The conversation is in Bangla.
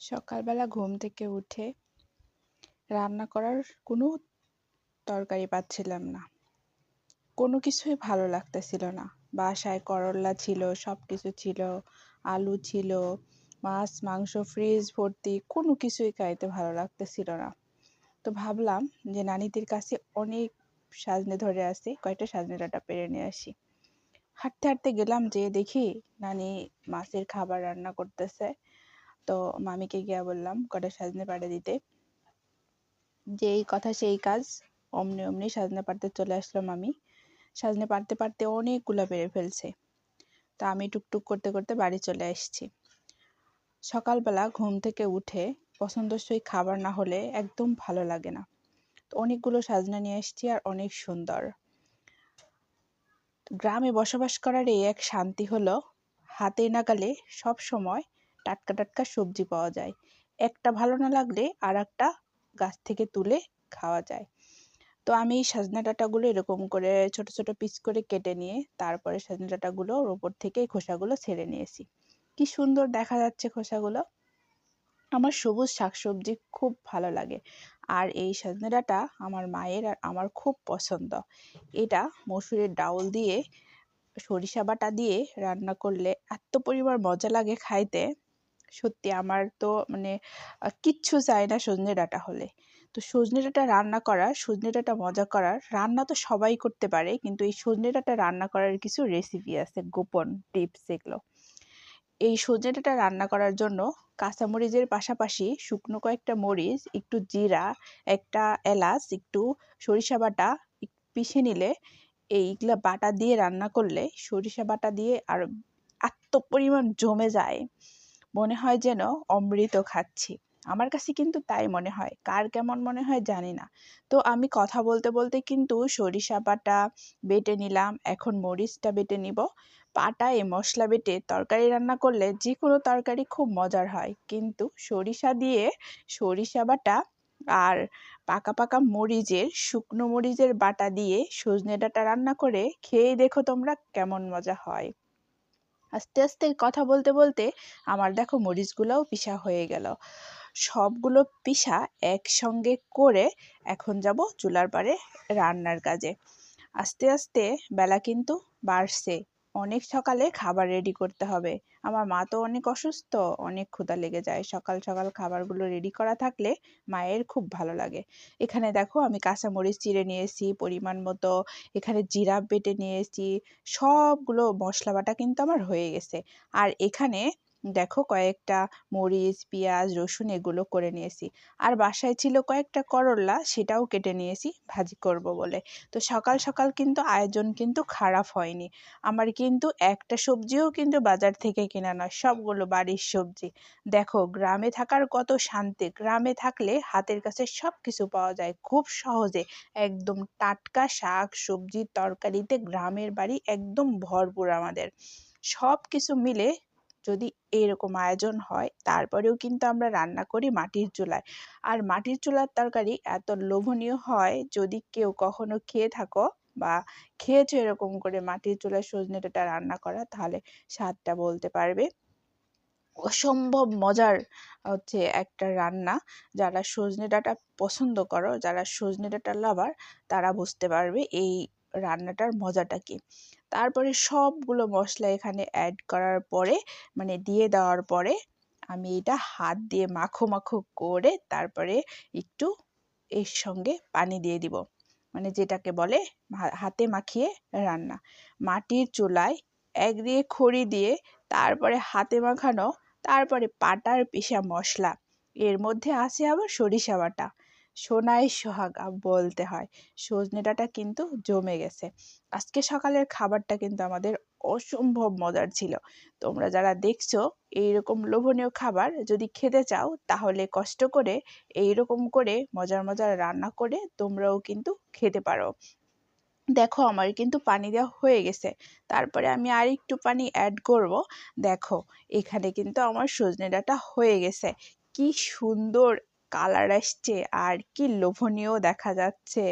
সকালবেলা ঘুম থেকে উঠে রান্না করার কোনো তরকারি পাচ্ছিলাম না। কোনো কিছুই ভালো লাগতেছিল না। বাসায় করল্লা ছিল, সব কিছু ছিল, আলু ছিল, মাছ মাংস ফ্রিজ ভর্তি, কোনো কিছুই খাইতে ভালো লাগতেছিল না। তো ভাবলাম যে নানিদের কাছে অনেক সাজনে ধরে আছে, কয়েকটা সাজনে ডাঁটা পেড়ে নিয়ে আসি। হাঁটতে হাঁটতে গেলাম, যে দেখি নানি মাছের খাবার রান্না করতেছে। তো মামিকে গিয়া বললাম কটা সাজনে পাড়ে দিতে। যেই কথা সেই কাজ, অমনি অমনি সাজনে পাড়তে চলে আসলাম আমি। সাজনে পাড়তে পাড়তে অনেকগুলা পেরে ফেলছে। তা আমি টুকটুক করতে করতে বাড়ি চলে আসছি। সকালবেলা ঘুম থেকে উঠে পছন্দসই খাবার না হলে একদম ভালো লাগে না। তো অনেকগুলো সাজনা নিয়ে এসেছি, আর অনেক সুন্দর। গ্রামে বসবাস করার এই এক শান্তি হলো, হাতের নাগালে সব সময় টাটকা টাটকা সবজি পাওয়া যায়। একটা ভালো না লাগলে আর একটা গাছ থেকে তুলে খাওয়া যায়। তো আমি এই সজনে ডাঁটাগুলো এরকম করে ছোট ছোট পিস করে কেটে নিয়ে তারপরে সজনে ডাঁটাগুলোর ওপর থেকে এই খোসাগুলো ছেড়ে নিয়েছি। কি সুন্দর দেখা যাচ্ছে খোসাগুলো। আমার সবুজ শাকসবজি খুব ভালো লাগে, আর এই সজনে ডাঁটা আমার মায়ের আর আমার খুব পছন্দ। এটা মসুরের ডাউল দিয়ে সরিষা বাটা দিয়ে রান্না করলে এত পরিমাণ মজা লাগে খাইতে। সত্যি আমার তো মানে কিচ্ছু চাই না সজনে ডাঁটা হলে। তো সজনে ডাঁটা রান্না করার, সজনে ডাঁটা মজা করার, রান্না তো সবাই করতে পারে, কিন্তু এই সজনে ডাঁটা রান্না করার কিছু রেসিপি আছে, গোপন টিপস এগুলো। এই সজনে ডাঁটা রান্না করার জন্য কাঁচামরিচের পাশাপাশি শুকনো কয়েকটা মরিচ, একটু জিরা, একটা এলাচ, একটু সরিষা বাটা পিষে নিলে, এইগুলা বাটা দিয়ে রান্না করলে, সরিষা বাটা দিয়ে আর এত পরিমাণ জমে যায়, মনে হয় যেন অমৃত খাচ্ছি। আমার কাছে কিন্তু তাই মনে হয়, কার কেমন মনে হয় জানি না। তো আমি কথা বলতে বলতে কিন্তু সরিষা বাটা বেটে নিলাম, এখন মরিচটা বেটে নিব। পাটায় মশলা বেটে তরকারি রান্না করলে যে কোনো তরকারি খুব মজার হয়, কিন্তু সরিষা দিয়ে সরিষা বাটা আর পাকা পাকা মরিচের, শুকনো মরিচের বাটা দিয়ে সজনে ডাঁটা রান্না করে খেয়ে দেখো তোমরা কেমন মজা হয়। আস্তে আস্তে কথা বলতে বলতে আমার দেখো মরিচগুলোও পিষা হয়ে গেল। সবগুলো পিষা একসঙ্গে করে এখন যাব চুলার পাড়ে রান্নার কাজে। আস্তে আস্তে বেলা কিন্তু বাড়ছে, অনেক সকালে খাবার রেডি করতে হবে। আমার মা তো অনেক অসুস্থ, অনেক ক্ষুধা লেগে যায়। সকাল সকাল খাবারগুলো রেডি করা থাকলে মায়ের খুব ভালো লাগে। এখানে দেখো আমি কাঁচামরিচ চিড়ে নিয়েছি পরিমাণ মতো, এখানে জিরা বেটে নিয়েছি, সবগুলো মশলা বাটা কিন্তু আমার হয়ে গেছে। আর এখানে দেখো কয়েকটা মরিচ পেঁয়াজ রসুন এগুলো করে নিয়েছি। আর বাসায় ছিল কয়েকটা করল্লা, সেটাও কেটে নিয়েছি ভাজি করব বলে। তো সকাল সকাল কিন্তু আয়োজন কিন্তু খারাপ হয়নি। আমার কিন্তু একটা সবজিও কিন্তু বাজার থেকে কেনা নয়, সবগুলো বাড়ির সবজি। দেখো গ্রামে থাকার কত শান্তি, গ্রামে থাকলে হাতের কাছে সব কিছু পাওয়া যায় খুব সহজে। একদম টাটকা শাক সবজি তরকারিতে গ্রামের বাড়ি একদম ভরপুর আমাদের। সব কিছু মিলে যদি এরকম আয়োজন হয়, তারপরেও কিন্তু আমরা রান্না করি মাটির চুলায়। আর মাটির চুলার তরকারি এত লোভনীয় হয়, যদি কেউ কখনো খেয়ে থাকো বা খেয়েছো এরকম করে মাটির চুলায় সজনে ডাঁটা রান্না করা, তাহলে স্বাদটা বলতে পারবে। অসম্ভব মজার হচ্ছে একটা রান্না। যারা সজনে ডাঁটা পছন্দ করো, যারা সজনে ডাঁটা লাভার, তারা বুঝতে পারবে এই রান্নাটার মজাটা কি। তারপরে সবগুলো মশলা এখানে অ্যাড করার পরে, মানে দিয়ে দেওয়ার পরে, আমি এটা হাত দিয়ে মাখো মাখো করে তারপরে একটু এর সঙ্গে পানি দিয়ে দিব, মানে যেটাকে বলে হাতে মাখিয়ে রান্না। মাটির চুলায় একদিকে খড়ি দিয়ে তারপরে হাতে মাখানো, তারপরে পাটার পিষা মশলা, এর মধ্যে আছে আবার সরিষা বাটা। সোনায় সোহাগা বলতে হয়। সজনে ডাঁটা কিন্তু জমে গেছে। আজকে সকালের খাবারটা কিন্তু আমাদের অসম্ভব মজার ছিল। তোমরা যারা দেখছো এইরকম লোভনীয় খাবার যদি খেতে চাও, তাহলে কষ্ট করে এইরকম করে মজার মজার রান্না করে তোমরাও কিন্তু খেতে পারো। দেখো আমার কিন্তু পানি দেওয়া হয়ে গেছে, তারপরে আমি আর একটু পানি অ্যাড করব। দেখো এখানে কিন্তু আমার সজনে ডাঁটা হয়ে গেছে। কি সুন্দর কালার আসছে আর কি লোভনীয় দেখা যাচ্ছে।